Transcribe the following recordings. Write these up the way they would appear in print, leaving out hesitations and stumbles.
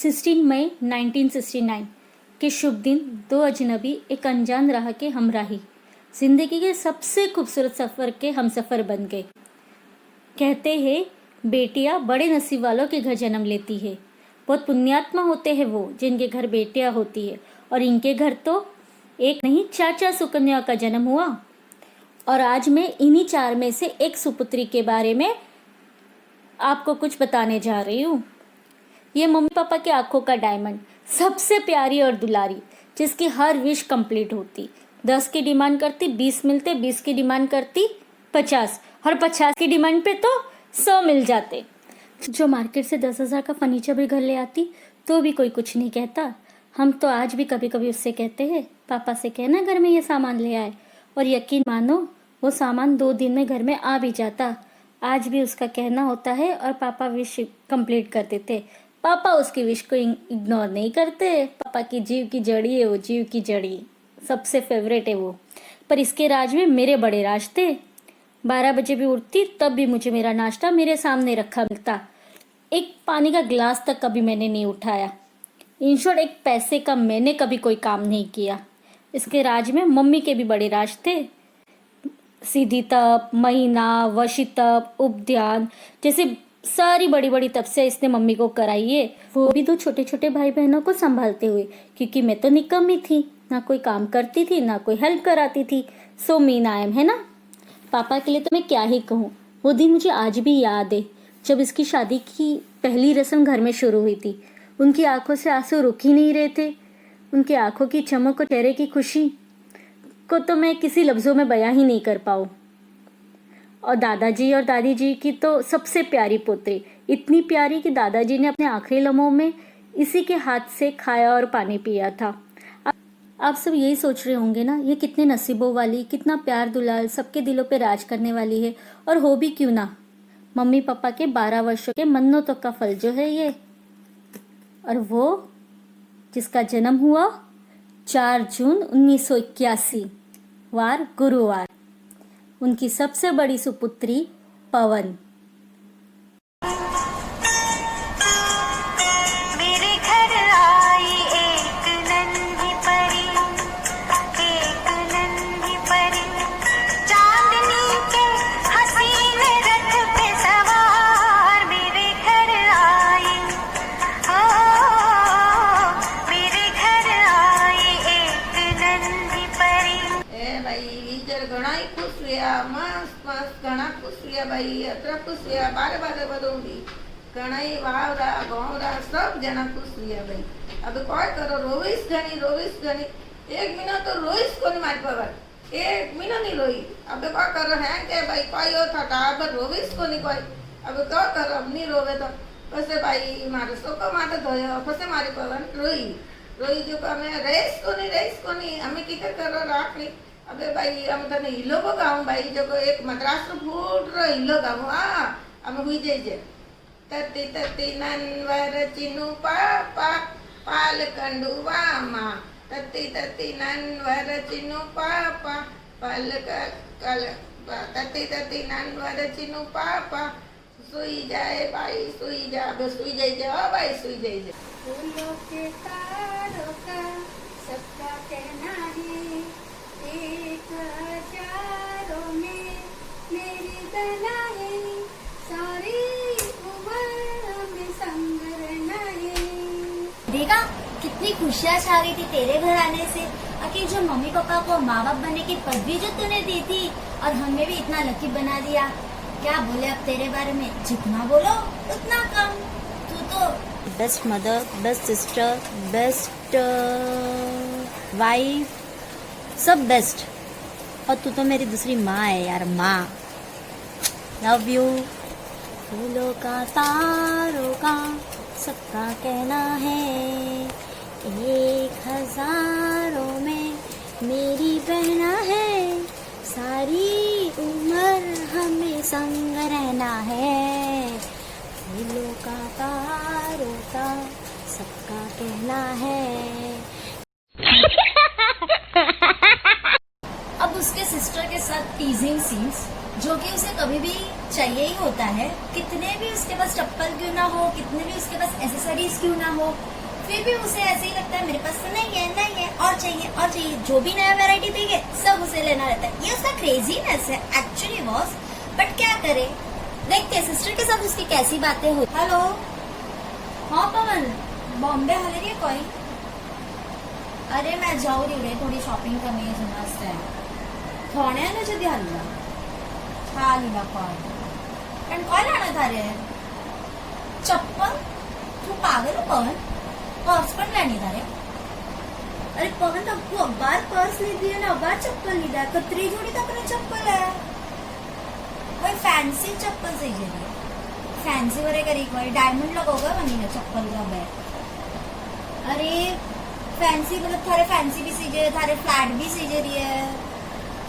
16 मई 1969 के शुभ दिन दो अजनबी एक अनजान राह के हमराही जिंदगी के सबसे खूबसूरत सफ़र के हमसफ़र बन गए। कहते हैं बेटियां बड़े नसीब वालों के घर जन्म लेती है। बहुत पुण्यात्मा होते हैं वो जिनके घर बेटियां होती है, और इनके घर तो एक नहीं चार सुकन्या का जन्म हुआ। और आज मैं इन्हीं चार में से एक सुपुत्री के बारे में आपको कुछ बताने जा रही हूँ। ये मम्मी पापा की आंखों का डायमंड, सबसे प्यारी और दुलारी, जिसकी हर विश कंप्लीट होती। 10 की डिमांड करती 20 मिलते, 20 की डिमांड करती 50, और 50 की डिमांड पे तो 100 मिल जाते। जो मार्केट से 10,000 का फर्नीचर भी घर ले आती तो भी कोई कुछ नहीं कहता। हम तो आज भी कभी कभी उससे कहते हैं पापा से कहना घर में ये सामान ले आए, और यकीन मानो वो सामान 2 दिन में घर में आ भी जाता। आज भी उसका कहना होता है और पापा विश कंप्लीट कर देते। पापा उसकी विश को इग्नोर नहीं करते। पापा की जीव की जड़ी है वो, जीव की जड़ी सबसे फेवरेट है वो। पर इसके राज में मेरे बड़े राज थे। 12 बजे भी उठती तब भी मुझे मेरा नाश्ता मेरे सामने रखा मिलता। एक पानी का गिलास तक कभी मैंने नहीं उठाया। इन शॉर्ट, एक पैसे का मैंने कभी कोई काम नहीं किया। इसके राज में मम्मी के भी बड़े राज थे। सीधी तप, महीना, वशी तप, उपध्यान जैसे सारी बड़ी बड़ी तपस्या इसने मम्मी को कराई है, वो भी 2 छोटे छोटे भाई बहनों को संभालते हुए, क्योंकि मैं तो निकम्मी थी, ना कोई काम करती थी ना कोई हेल्प कराती थी। सो मीन आई एम, है ना। पापा के लिए तो मैं क्या ही कहूँ। वो दिन मुझे आज भी याद है जब इसकी शादी की पहली रस्म घर में शुरू हुई थी। उनकी आंखों से आंसू रुक ही नहीं रहे थे। उनकी आंखों की चमक और चेहरे की खुशी को तो मैं किसी लफ्ज़ों में बयां ही नहीं कर पाऊँ। और दादाजी और दादी जी की तो सबसे प्यारी पोतरी, इतनी प्यारी कि दादाजी ने अपने आखिरी लम्हों में इसी के हाथ से खाया और पानी पिया था। आप सब यही सोच रहे होंगे ना, ये कितने नसीबों वाली, कितना प्यार दुलार सबके दिलों पे राज करने वाली है। और हो भी क्यों ना, मम्मी पापा के 12 वर्षों के मन्नतों का फल जो है ये। और वो जिसका जन्म हुआ 4 जून 1981 वार गुरुवार, उनकी सबसे बड़ी सुपुत्री पवन। मेरे घर आई एक नन्ही परी, एक नन्ही परी, चांदनी के हसीन रथ पे सवार। मेरे घर आई, ओ मेरे घर आई एक नन्ही परी। ए भाई वीजर घणा ही खुश हुआ, मस्त मस्त घणा खुश हुआ भाई, अतरा खुश हुआ, बारे बारे बदूंगी घणा ही वावरा गौरा सब जना खुश हुआ भाई। अब काय करो, रोवीस घणी एक महीना तो रोईस कोनी मारी पवर, एक महीना नहीं रोई। अब क्या करो है के भाई कोई हो था अब रोवीस कोनी कोई। अब क्या करो, अब नहीं रोवे तो पसे भाई मारे सोको माटे धोयो, पसे मारी पवन रोई जो हमें रेस कोनी हमें की करो राखनी। अबे भाई हम तने हिलो गाऊं भाई, जो एक मद्रास फूट रो हिलो गाऊं। हम हुई जाइए तत्ती तत्ती ननवर चिनु पापा पाल कंडुवा माँ, तत्ती तत्ती ननवर चिनु पापा पाल कल, तत्ती तत्ती ननवर चिनु पापा। सुई जाए भाई सुई जा, अब सुई जाइए भाई सुई जाइए। फूलों के तारों का सबका कहना है, एक हजारों में मेरी बना है, सारी उम्र हमें संग रहना है। देखा कितनी खुशियाँ छा गई थी तेरे घर आने से। आखिर जो मम्मी पापा को माँ बाप बनने की पदवी जो तूने दी थी, और हमें भी इतना लकी बना दिया। क्या बोले अब तेरे बारे में, जितना बोलो उतना कम। तू तो best mother, best sister, best wife, सब बेस्ट। और तू तो मेरी दूसरी माँ है यार, माँ। Love you. फूलों का तारों का सबका कहना है, 1,000 में मेरी बहना है, सारी उम्र हमें संग रहना है। फूलों का तारों का सबका कहना है। अब उसके सिस्टर के साथ टीजिंग सीन्स जो कि उसे कभी भी चाहिए ही होता है। कितने भी उसके पास चप्पल क्यों ना हो, कितने भी उसके पास एसेसरीज क्यों ना हो, फिर भी उसे ऐसे ही लगता है मेरे पास तो नहीं है और चाहिए जो भी नया वैरायटी देंगे सब उसे लेना रहता है। ये उसका क्रेजीनेस है एक्चुअली बॉस, बट क्या करे, देखते हैं सिस्टर के साथ उसकी कैसी बातें हो। हेलो, हाँ पवन, बॉम्बे हले रही है कोई? अरे मैं जाऊ रही रे, थोड़ी शॉपिंग करनी है मस्त है। थोड़े ना जल्दी हल्ला हालिला कॉल पण काय लाना था रे? चप्पल? तू पागल है पवन? पर्स पण लानी था रे? अरे पवन, तू अखबार पर्स लीधी है ना, अखबार चप्पल लीधा है, कतरी जोड़ी तक ने चप्पल है। कोई फैंसी चप्पल सही है, फैंसी वरे करी कोई डायमंड लगोगा बनी ना चप्पल का बैग। अरे फैंसी मतलब थारे फैंसी भी सीजे, थारे फ्लैट भी सीजे रही है,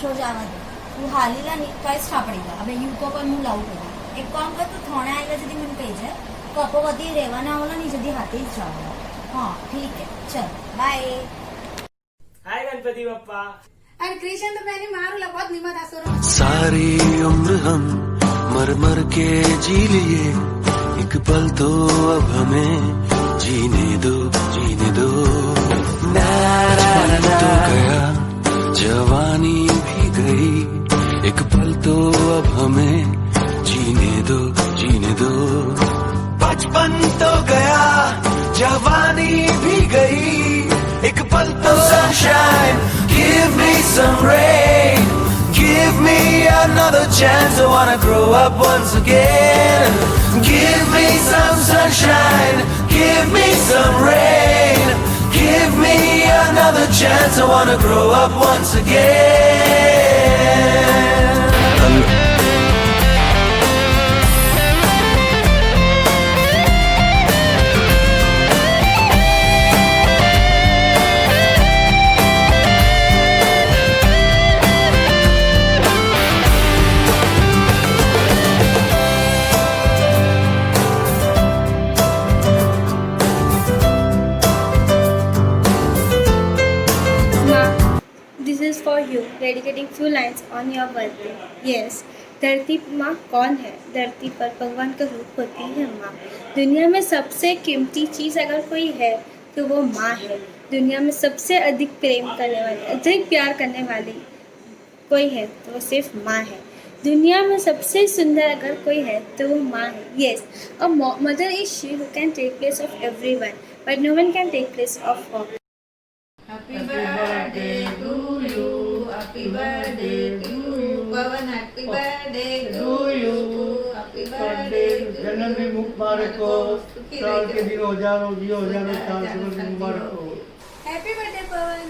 छो जावा दे तू हालीला नहीं काय छापड़ेगा। अबे यू को पण मुंह लाउट होगा। एक काम कर, तू थोड़े आएगा जदी मन पेज है कपवती रेवाना होला नहीं जदी हाथे ही जाओगा। हाँ ठीक है, चल बाय। हाय गणपति बप्पा। और कृष्ण तो मैंने मारूला बहुत निमत आसुर सारी उम्र हम मर मर के जी लिए, एक पल तो अब हमें जीने दो बचपन तो गया, जवानी भी गई, एक पल तो अब हमें जीने दो बचपन तो गया, जवानी भी गई, एक पल तो sunshine, give me some rain, give me another chance, I wanna grow up once again, give me some sunshine, give me some rain, give me another chance, I wanna grow up once again. This is for you, dedicating few lines on your birthday. Yes, धरती माँ कौन है? धरती पर भगवान का रूप होती है माँ। दुनिया में सबसे कीमती चीज़ अगर कोई है तो वो माँ है। दुनिया में सबसे अधिक प्रेम करने वाली, अधिक प्यार करने वाली कोई है तो वो सिर्फ माँ है। दुनिया में सबसे सुंदर अगर कोई है तो वो माँ है। Yes, a mother is she who can take place of everyone, but no one can take place of her. Happy birthday to you, happy birthday to you, Pawan, happy birthday to you, happy birthday to you. जन्म में मुबारक हो, साल के दिन हजारों साल से मुबारक हो। Happy birthday पवन।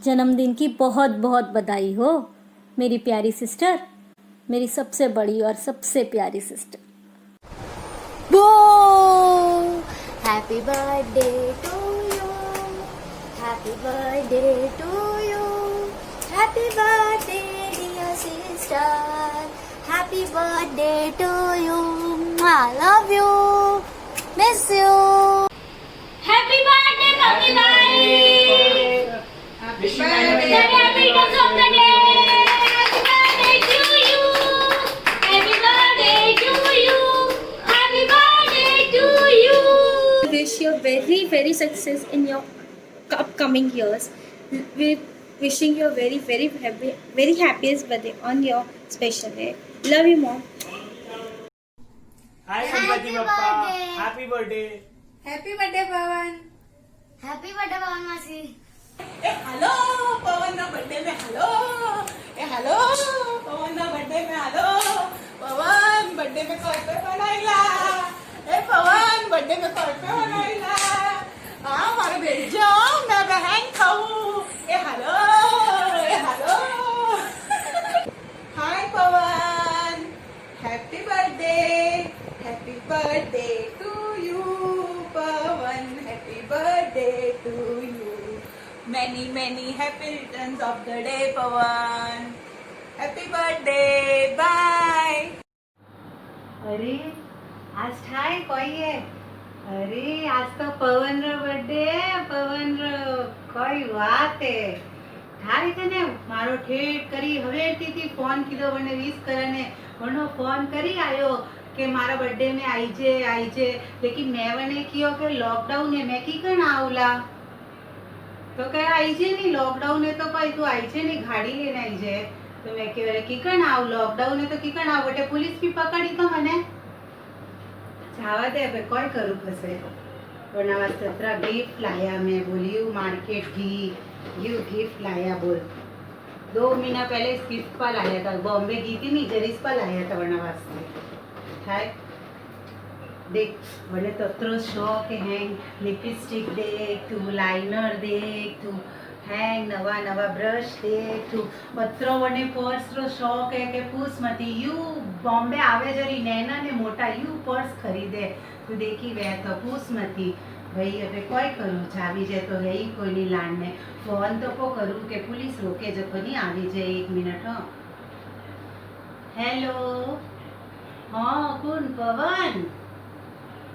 जन्मदिन की बहुत बहुत बधाई हो मेरी प्यारी सिस्टर, मेरी सबसे बड़ी और सबसे प्यारी sister. Happy birthday to you, happy birthday to you, happy birthday dear sister, happy birthday to you, I love you, miss you. Happy birthday mummy भाई, Happy birthday. Happy returns of the day, happy birthday to you, happy birthday to you, happy birthday to you. Wish you very success in your upcoming years. We wishing you a very happiest birthday on your special day. Love you, mom. Hi Ganpati Bappa. Happy birthday. Happy birthday, Pawan. Happy birthday Pawan मासी। Hello पवन ना birthday में hello पवन ना birthday में hello पवन birthday में कौन पे बनाइला पवन birthday में कौन पे बनाइला मारे बेटी जाओ मैं बहन खाऊं hello hi Pawan happy birthday to you Pawan happy birthday to you many happy returns of the day Pawan, happy birthday, bye. अरे आज ठाई कोई है? अरे आज तो पवन रो बर्थडे है, पवन रो कोई बात है। ठाई कने मारो ठेठ करी हवेरती थी फोन कीधो वने 20 करने वनो फोन करी आयो કે મારા બર્થડે में आईजे लेकिन मैं वने कियो के लॉकडाउन है मैं की कण आवला तो कहे आईजे नहीं लॉकडाउन है तो भाई तू आईजे नहीं गाड़ी लेने आईजे तो मैं कह की कण आव लॉकडाउन है तो की कण आव बटे पुलिस भी पकड़ी तो मने जावा दे अब कोई करू फसे बनावा सत्रा गिफ्ट लाया मैं बोली यू मार्केट की यू गिफ्ट लाया बोल 2 महीना पहले इस गिफ्ट पर लाया था बॉम्बे गई थी नहीं जरीस पर लाया था वरना वास्ते हाय देख वने तो अत्रो शौक है लिपस्टिक देख तू लाइनर देख तू हैंग नवा नवा ब्रश देख तू अत्रो वने पर्स रो शौक है के पूछ मती यू बॉम्बे आवे जरी नैना ने मोटा यू पर्स खरीदे तू देखी वे तो पूछ मती भाई अबे कोई करूँ जावी जाए तो है ही कोई नहीं लान ने फोन तो को करूँ के पुलिस रोके जो कोनी आवी जाए 1 मिनट हाँ हेलो हाँ कौन पवन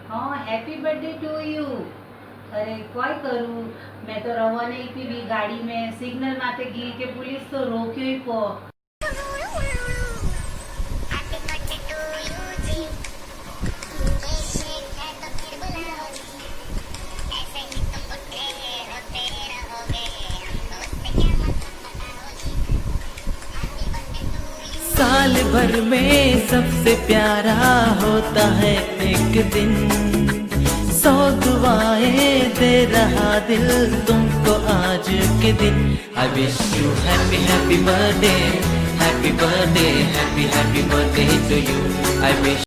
हाँ हैप्पी बर्थडे टू यू अरे कोई करूँ मैं तो रवा नहीं पी गाड़ी में सिग्नल माते गी के पुलिस तो रोक्यो ही पो साल भर में सबसे प्यारा होता है एक दिन 100 दुआएं दे रहा दिल तुमको आज के दिन I wish you happy happy birthday happy birthday happy happy birthday to you I wish